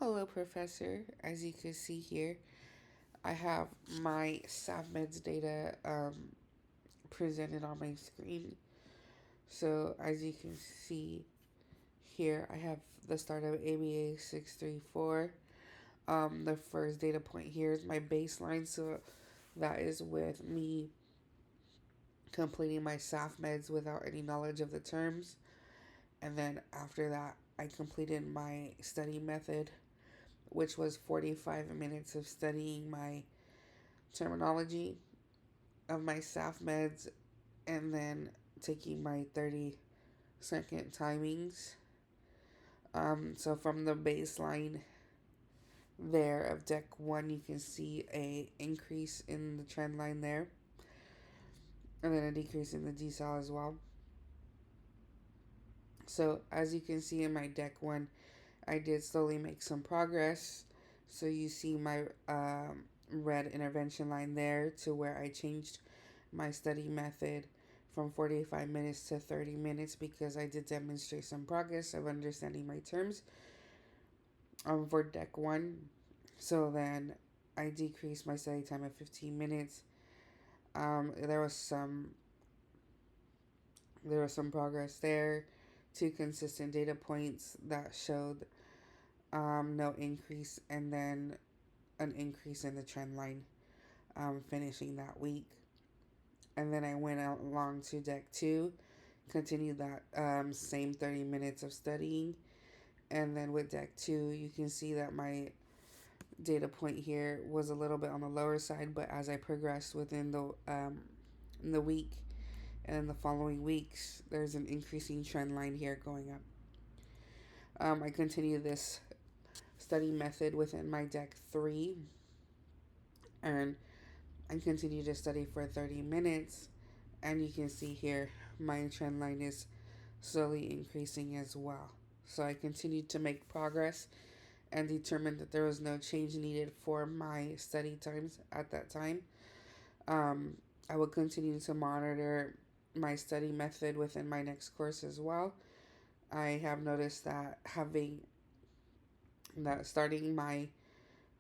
Hello, Professor. As you can see here, I have my SAFMEDS data presented on my screen. So, as you can see here, I have the start of ABA 634. The first data point here is my baseline, so that is with me completing my SAFMEDS without any knowledge of the terms. And then after that, I completed my study method, which was 45 minutes of studying my terminology of my SAFMEDS and then taking my 30-second timings. So from the baseline there of deck 1, you can see a increase in the trend line there, and then a decrease in the decel as well. So as you can see in my deck 1, I did slowly make some progress. So you see my red intervention line there to where I changed my study method from 45 minutes to 30 minutes because I did demonstrate some progress of understanding my terms for deck 1. So then I decreased my study time of 15 minutes. There was some progress there. 2 consistent data points that showed no increase, and then an increase in the trend line finishing that week. And then I went out along to deck 2, continued that same 30 minutes of studying. And then with deck 2, you can see that my data point here was a little bit on the lower side, but as I progressed within in the week and in the following weeks, there's an increasing trend line here going up. I continue this study method within my deck 3, and I continue to study for 30 minutes, and you can see here my trend line is slowly increasing as well. So I continued to make progress and determined that there was no change needed for my study times at that time. I will continue to monitor my study method within my next course as well. I have noticed that starting my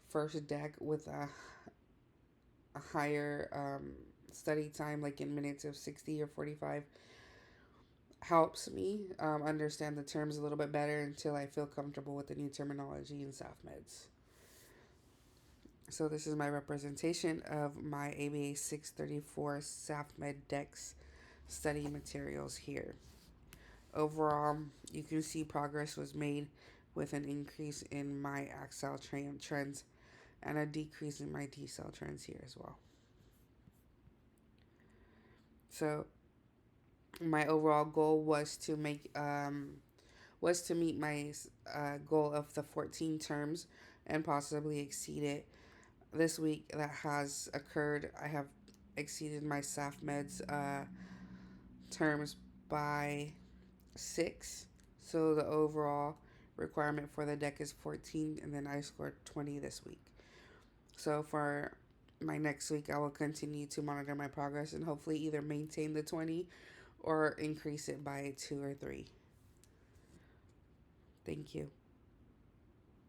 first deck with a higher study time, like in minutes of 60 or 45, helps me understand the terms a little bit better until I feel comfortable with the new terminology in SAFMEDS. So this is my representation of my ABA 634 SAFMED DEX study materials here. Overall, you can see progress was made with an increase in my accel trends and a decrease in my decel trends here as well. So my overall goal was to meet my goal of the 14 terms and possibly exceed it. This week that has occurred, I have exceeded my SAFMEDS terms by 6. So the overall requirement for the deck is 14, and then I scored 20 this week. So for my next week, I will continue to monitor my progress and hopefully either maintain the 20 or increase it by 2 or 3. Thank you.